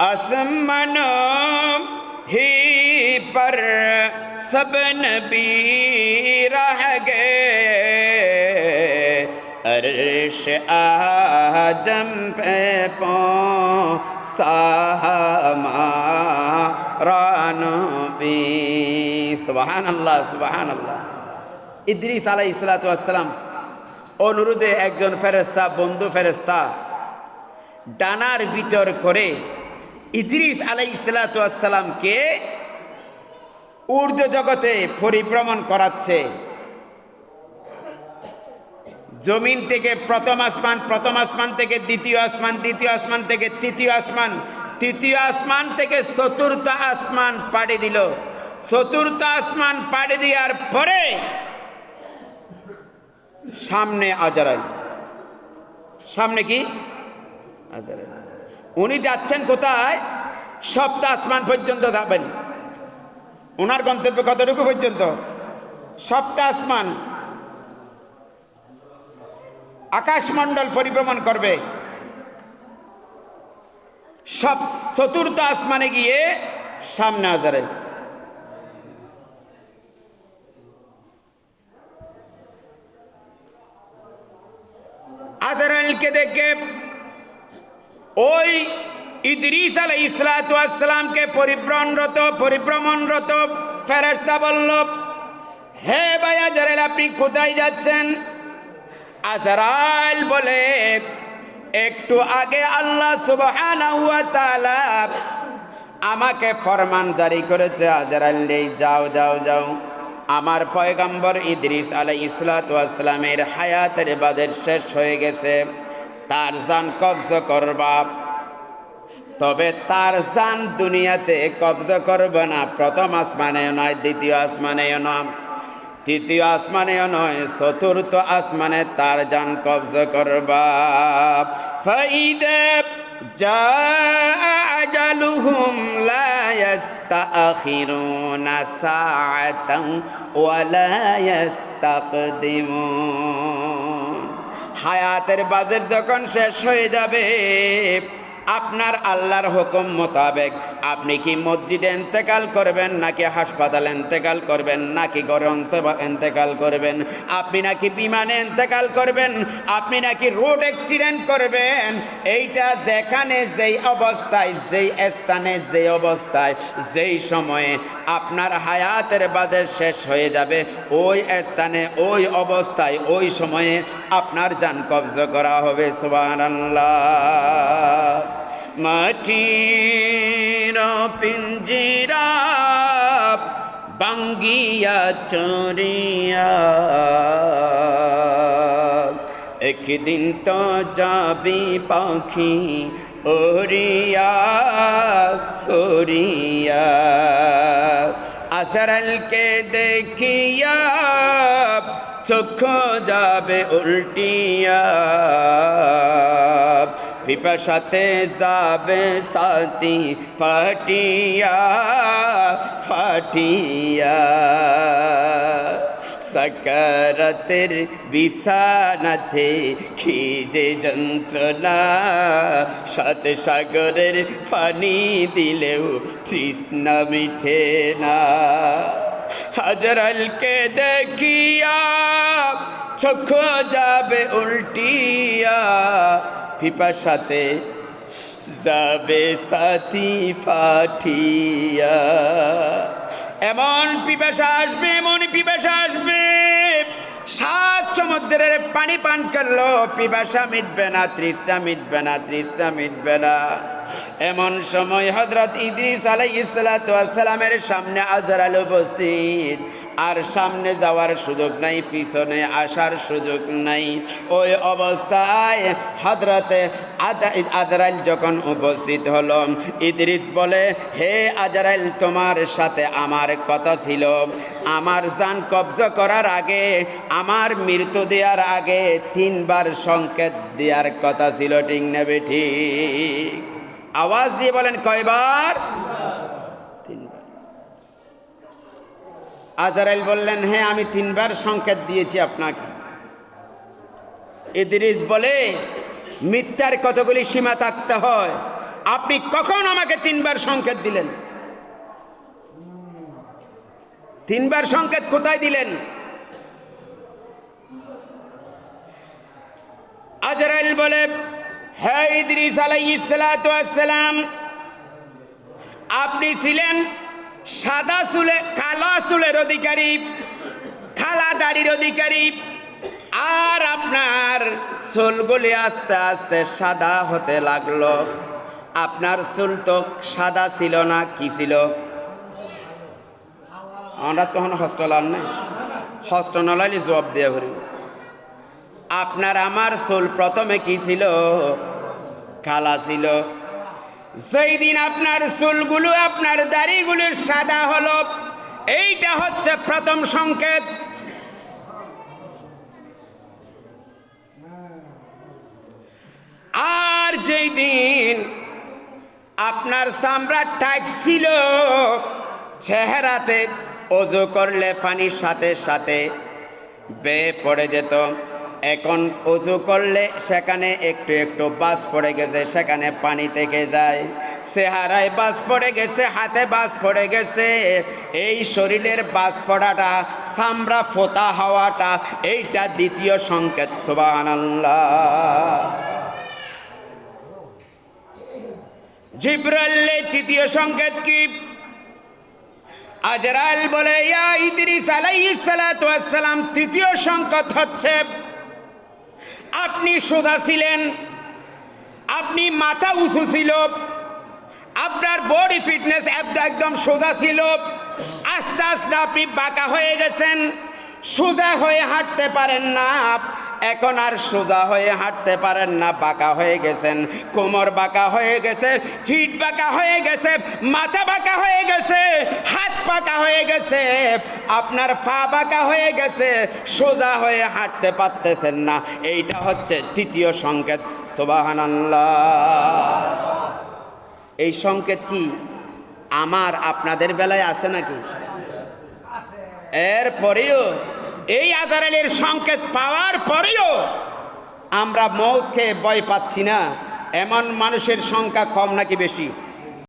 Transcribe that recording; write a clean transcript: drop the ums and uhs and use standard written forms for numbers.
आसमानों ही पर सब नबी रह गए, अर्श आजम पे पहुंचा हमारा नबी। सुभान अल्लाह, सुभान अल्लाह। ইদ্রিস আলাইহিস সালাতু ওয়াস সালাম অনুরোধে একজন ফেরেশতা, বন্ধু ফেরেশতা ডানার ভিতর করে ইদ্রিস আলাইহিস সালাতু ওয়াস সালামকে ঊর্ধ্ব জগতে পরিভ্রমণ করাচ্ছে। জমিন থেকে প্রথম আসমান থেকে দ্বিতীয় আসমান, দ্বিতীয় আসমান থেকে তৃতীয় আসমান, তৃতীয় আসমান থেকে চতুর্থ আসমান পাড়ি দিল। চতুর্থ আসমান পাড়ি দেওয়ার পরে সামনে আজরাইল। সামনে কি? আজরাইল। উনি যাচ্ছেন কোথায়? সপ্তম আসমান পর্যন্ত যাবেন। ওনার গন্তব্য কতটুকু পর্যন্ত? সপ্তম আসমান। আকাশমণ্ডল পরিভ্রমণ করবে। সব চতুর্থ আসমানে গিয়ে সামনে আজরাইল। আজরাইলকে দেখে ওই ইদ্রিস আলাইহিস সালাতু ওয়াস সালামকে পরিভ্রমণরত ফেরেশতা বলল, হে ভাই আজরাইল, আপনি কোথায় যাচ্ছেন? আজরাইল বলে, একটু আগে আল্লাহ সুবহানাহু ওয়া তাআলা আমাকে ফরমান জারি করেছে, আজরাইল যাও যাও যাও, আমার পয়গম্বর ইদ্রিস আলাইহিস সালাতু ওয়াস সালামের হায়াতের বাজেট শেষ হয়ে গেছে, তার জান কবজা করবা। তবে তার জান দুনিয়াতে কবজা করবে না, প্রথম আসমানেও নয়, দ্বিতীয় আসমানেও নয়, তৃতীয় আসমানেও নয়, চতুর্থ আসমানে তার জান কবজা করবা। ফাইদা জাআ আজালুহুম লা ইস্তাখিরুনা সাআতান ওয়া লা ইস্তাকদিমুন। হায়াতের বাজেট যখন শেষ হয়ে যাবে, আপনার আল্লাহর হুকুম মোতাবেক আপনি কি মসজিদে ইন্তেকাল করবেন, নাকি হাসপাতালে ইন্তেকাল করবেন, নাকি ঘরে ইন্তেকাল করবেন, আপনি নাকি বিমানে ইন্তেকাল করবেন, আপনি নাকি রোড অ্যাক্সিডেন্ট করবেন, এইটা দেখানে যেই অবস্থায়, যেই স্থানে, যেই অবস্থায়, যেই সময়ে আপনার হায়াতের বাজেট শেষ হয়ে যাবে, ওই স্থানে, ওই অবস্থায়, ওই সময়ে আপনার জান কবজা করা হবে। সুবহানাল্লাহ। মাটির পিঞ্জিরা বাঙ্গিয়া চরিয়া, একদিন তো যাবি পাখি ওড়িয়া ওড়িয়া। আজরাইলকে দেখিয়া চোখ যাবে উল্টিয়া, পিপাসাতে যাবে সাথী ফাটিয়া ফাটিয়া। সাকারাতের বিছানাতে খিজে যন্ত্রণা, সাত সাগরের পানি দিলেও তৃষ্ণা মিঠে না। আজরাইলকে দেখিয়া চোখ যাবে উল্টিয়া, পিপাসাতে যাবে সাথী ফাটিয়া। এমন পিপাসা আসবে, এমন পিপাসা আসবে, 7 সমুদ্রের পানি পান করলো পিপাসা মিটবে না, তৃষ্ণা মিটবে না, তৃষ্ণা মিটবে না। এমন সময় হযরত ইদ্রিস আলাইহিস সালাতু ওয়াস সালামের সামনে আজরাইল উপস্থিত। আর সামনে যাওয়ার সুযোগ নাই, পিছনে আসার সুযোগ নাই। ওই অবস্থায় হযরতে আজরাইল যখন উপস্থিত হলো, ইদ্রিস বলে, হে আজরাইল, তোমার সাথে আমার কথা ছিল, আমার জান কবজা করার আগে, আমার মৃত্যু দেওয়ার আগে 3 বার সংকেত দেওয়ার কথা ছিল, ঠিক না ঠিক? আওয়াজ দিয়ে বলেন, কয়বার? 3 বার। আজরাইল বললেন, হ্যাঁ, আমি 3 বার সংকেত দিয়েছি আপনাকে। ইদ্রিস বলে, মিথ্যার কতগুলি সীমা থাকতে হয়, আপনি কখন আমাকে 3 বার সংকেত দিলেন? 3 বার সংকেত কোথায় দিলেন? আজরাইল বলে, হে ইদ্রিস আলাইহিস সালাতু ওয়াস সালাম, আপনি ছিলেন সাদা চুলে কালো চুলের অধিকারী, খালা দাড়ির অধিকারী, আর আপনার চুলগুলি আস্তে আস্তে সাদা হতে লাগলো। আপনার চুল তো সাদা ছিল না, কি ছিল? আমরা তখন হস্টেল আর নাই, হস্টেল নলাইলে জবাব দিয়ে করি। আপনার আমার চুল প্রথমে কি ছিল? কালা ছিল। যেই দিন আপনার চুলগুলো আপনার দাড়িগুলো সাদা হলো, এইটা হচ্ছে প্রথম সংকেত। আর যেই দিন আপনার চামড়া টাইট ছিল, চেহারাতে ওযু করলে পানির সাথে সাথে বেয়ে পড়ে যেত, এখন ওযু করলে সেখানে একটু একটু বাস পড়ে গেছে, সেখানে পানি থেকে যায়। চেহারায় বাস পড়ে গেছে, হাতে বাস পড়ে গেছে। এই শরীরের বাস পড়াটা, চামড়া ফোতা হওয়াটা, এইটা দ্বিতীয় সংকেত। সুবহানাল্লাহ। জিবরাইল তৃতীয় সংকেত কি? আজরাইল বলে, ইয়া ইদ্রিস আলাইহিস সালাতু ওয়াস সালাম, তৃতীয় সংকেত হচ্ছে আপনি সোজা ছিলেন, আপনি মাথা উঁচু ছিল, আপনার বডি ফিটনেস একদম সোজা ছিল। আস্তে আস্তে আপনি বাঁকা হয়ে গেছেন, সোজা হয়ে হাঁটতে পারেন না। এখন আর সোজা হয়ে হাঁটতে পারেন না, বাঁকা হয়ে গেছেন। কোমর বাঁকা হয়ে গেছে, ফিট বাঁকা হয়ে গেছে, মাথা বাঁকা হয়ে গেছে, হাত বাঁকা হয়ে গেছে, আপনার পা বাঁকা হয়ে গেছে, সোজা হয়ে হাঁটতে পারতেছেন না। এইটা হচ্ছে তৃতীয় সংকেত। সুবহানাল্লাহ। এই সংকেত কি আমার আপনাদের বেলায় আছে নাকি? এরপরেও এই আজরাইলের সংকেত পাওয়ার পরেও আমরা মওতকে ভয় পাচ্ছি না। এমন মানুষের সংখ্যা কম নাকি বেশি?